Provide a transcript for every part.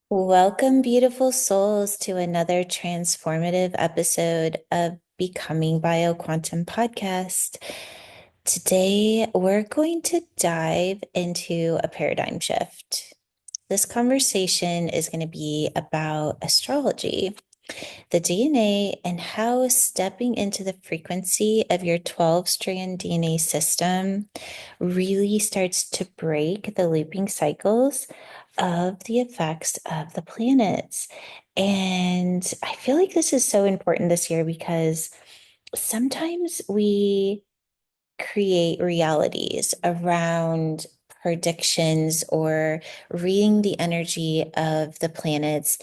Welcome, beautiful souls, to another transformative episode of Becoming BioQuantum Podcast. Today, we're going to dive into a paradigm shift. This conversation is going to be about astrology, the DNA, and how stepping into the frequency of your 12-strand DNA system really starts to break the looping cycles of the effects of the planets. And I feel like this is so important this year because sometimes we create realities around predictions or reading the energy of the planets,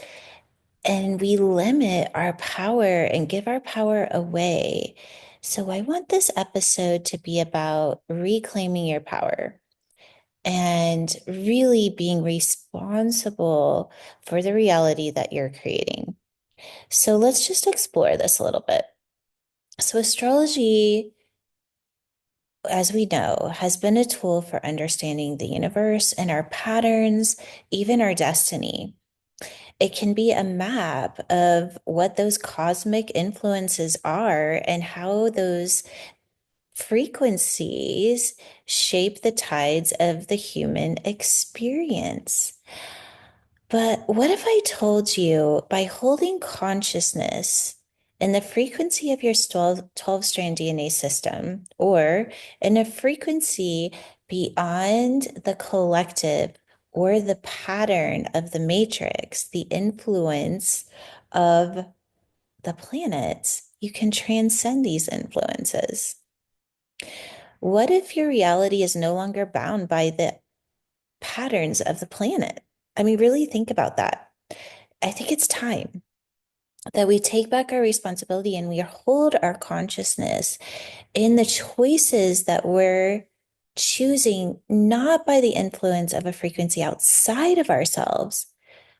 and we limit our power and give our power away. So I want this episode to be about reclaiming your power and really being responsible for the reality that you're creating. So let's just explore this a little bit. So, astrology, as we know, has been a tool for understanding the universe and our patterns, even our destiny. It can be a map of what those cosmic influences are and how those frequencies shape the tides of the human experience. But what if I told you by holding consciousness in the frequency of your 12-strand DNA system, or in a frequency beyond the collective or the pattern of the matrix, the influence of the planets, you can transcend these influences? What if your reality is no longer bound by the patterns of the planet? I mean, really think about that. I think it's time that we take back our responsibility and we hold our consciousness in the choices that we're choosing, not by the influence of a frequency outside of ourselves,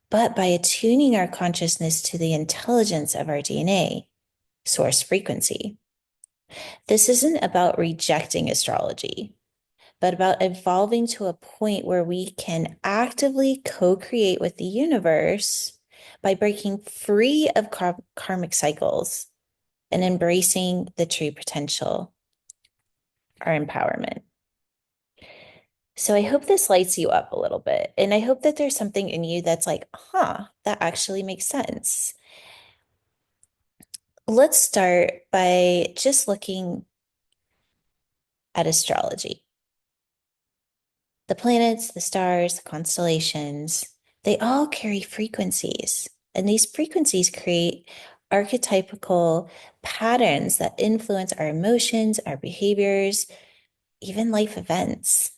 but by attuning our consciousness to the intelligence of our DNA source frequency. This isn't about rejecting astrology, but about evolving to a point where we can actively co-create with the universe by breaking free of karmic cycles and embracing the true potential, our empowerment. So I hope this lights you up a little bit. And I hope that there's something in you that's like, that actually makes sense. Let's start by just looking at astrology. The planets, the stars, the constellations, they all carry frequencies. And these frequencies create archetypal patterns that influence our emotions, our behaviors, even life events.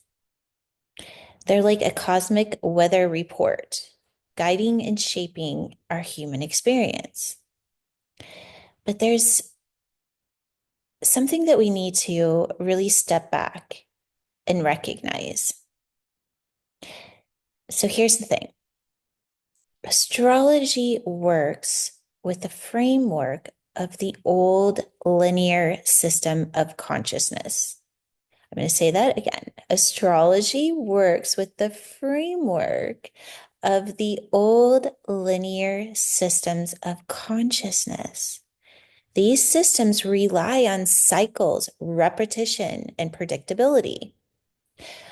They're like a cosmic weather report, guiding and shaping our human experience. But there's something that we need to really step back and recognize. So here's the thing. Astrology works with the framework of the old linear system of consciousness. I'm going to say that again. Astrology works with the framework of the old linear systems of consciousness. These systems rely on cycles, repetition, and predictability.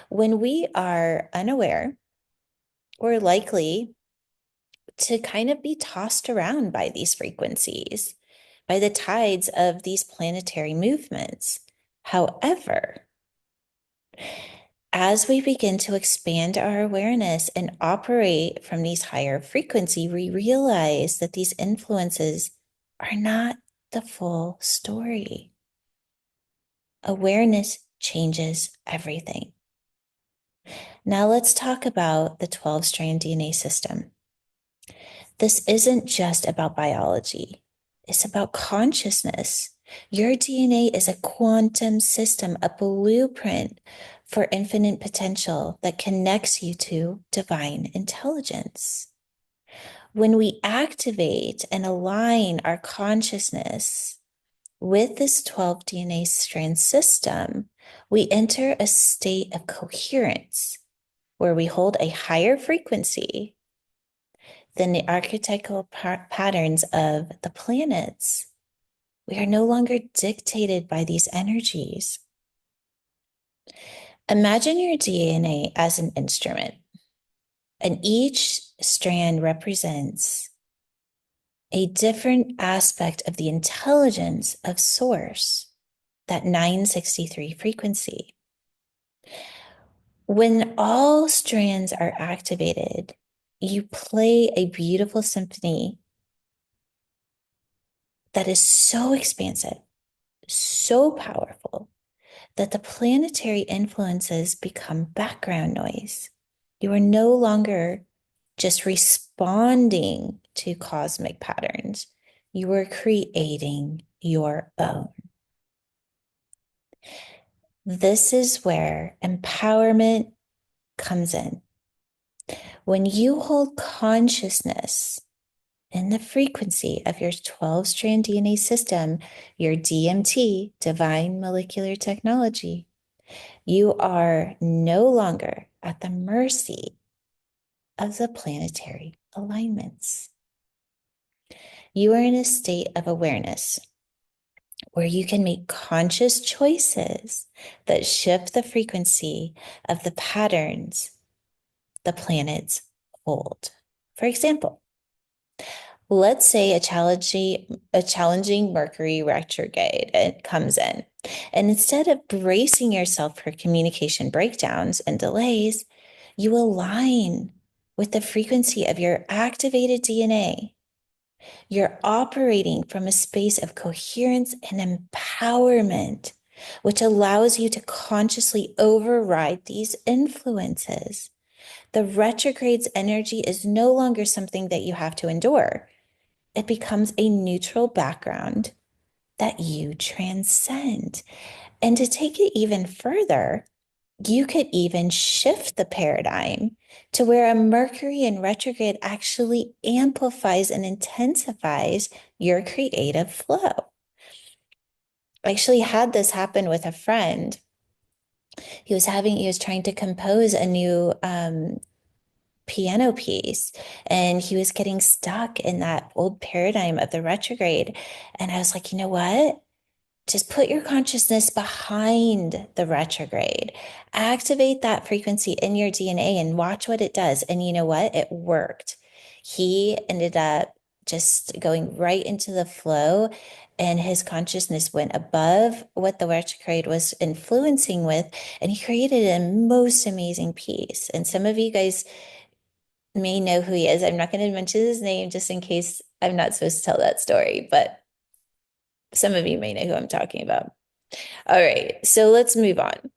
When we are unaware, we're likely to kind of be tossed around by these frequencies, by the tides of these planetary movements. However, as we begin to expand our awareness and operate from these higher frequency, we realize that these influences are not the full story. Awareness changes everything. Now let's talk about the 12-strand DNA system. This isn't just about biology. It's about consciousness. Your DNA is a quantum system, a blueprint for infinite potential that connects you to divine intelligence. When we activate and align our consciousness with this 12 DNA strand system, we enter a state of coherence where we hold a higher frequency than the archetypal patterns of the planets. We are no longer dictated by these energies. Imagine your DNA as an instrument, and each strand represents a different aspect of the intelligence of source, that 963 frequency. When all strands are activated, you play a beautiful symphony that is so expansive, so powerful, that the planetary influences become background noise. You are no longer just responding to cosmic patterns. You are creating your own. This is where empowerment comes in. When you hold consciousness in the frequency of your 12-strand DNA system, your DMT, divine molecular technology, you are no longer at the mercy of the planetary alignments. You are in a state of awareness where you can make conscious choices that shift the frequency of the patterns the planets hold. For example, let's say a challenging Mercury retrograde it comes in. And instead of bracing yourself for communication breakdowns and delays, you align with the frequency of your activated DNA. You're operating from a space of coherence and empowerment, which allows you to consciously override these influences. The retrograde's energy is no longer something that you have to endure. It becomes a neutral background that you transcend. And to take it even further, you could even shift the paradigm to where a Mercury in retrograde actually amplifies and intensifies your creative flow. I actually had this happen with a friend. He was trying to compose a new piano piece, and he was getting stuck in that old paradigm of the retrograde. And I was like, you know what? Just put your consciousness behind the retrograde. Activate that frequency in your DNA and watch what it does. And you know what? It worked. He ended up just going right into the flow, and his consciousness went above what the retrograde was influencing with, and he created a most amazing piece. And some of you guys may know who he is. I'm not going to mention his name just in case I'm not supposed to tell that story, but some of you may know who I'm talking about. All right, so let's move on.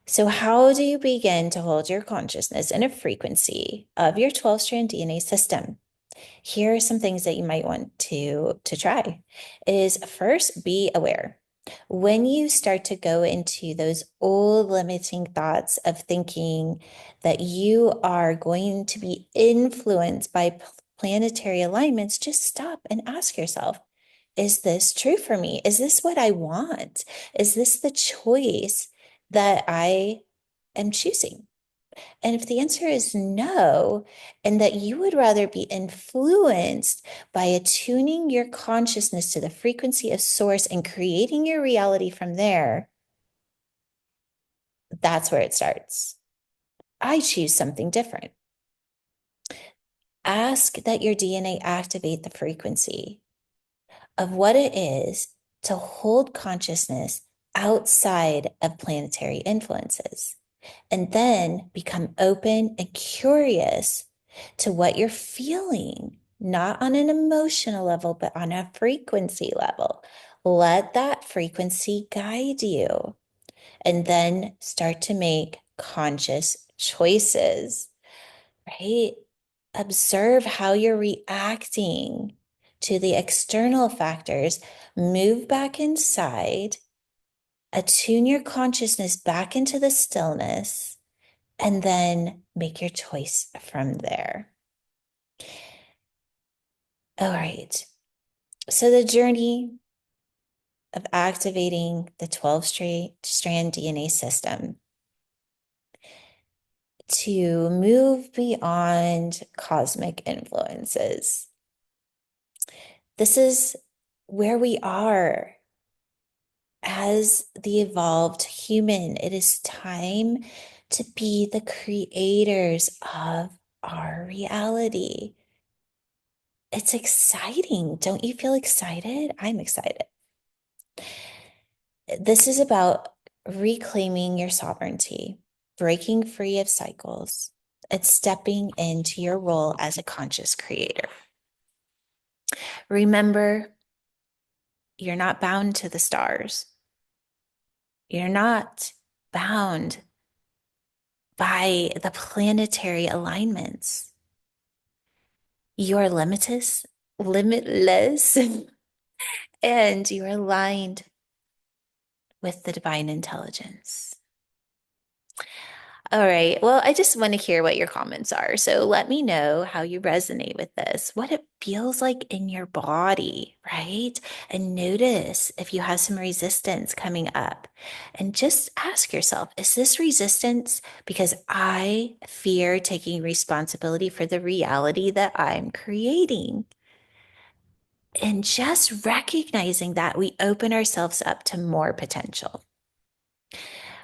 So, how do you begin to hold your consciousness in a frequency of your 12-strand DNA system? Here are some things that you might want to try. Is first, be aware. When you start to go into those old limiting thoughts of thinking that you are going to be influenced by planetary alignments, just stop and ask yourself, is this true for me? Is this what I want? Is this the choice that I am choosing? And if the answer is no, and that you would rather be influenced by attuning your consciousness to the frequency of source and creating your reality from there, that's where it starts. I choose something different. Ask that your DNA activate the frequency of what it is to hold consciousness outside of planetary influences, and then become open and curious to what you're feeling, not on an emotional level, but on a frequency level. Let that frequency guide you, and then start to make conscious choices, right? Observe how you're reacting to the external factors. Move back inside, attune your consciousness back into the stillness, and then make your choice from there. All right. So the journey of activating the 12-strand DNA system to move beyond cosmic influences. This is where we are as the evolved human. It is time to be the creators of our reality. It's exciting. Don't you feel excited? I'm excited. This is about reclaiming your sovereignty, breaking free of cycles, and stepping into your role as a conscious creator. Remember, you're not bound to the stars. You're not bound by the planetary alignments. You are limitless, and you are aligned with the divine intelligence. All right. Well, I just want to hear what your comments are. So let me know how you resonate with this, what it feels like in your body, right? And notice if you have some resistance coming up. And just ask yourself, is this resistance because I fear taking responsibility for the reality that I'm creating? And just recognizing that we open ourselves up to more potential.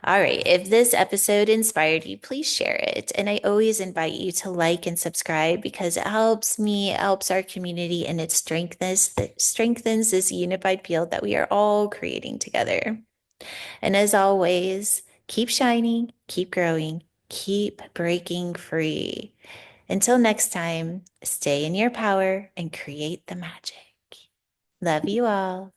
All right. If this episode inspired you, please share it. And I always invite you to like and subscribe because it helps me, it helps our community, and it strengthens this unified field that we are all creating together. And as always, keep shining, keep growing, keep breaking free. Until next time, stay in your power and create the magic. Love you all.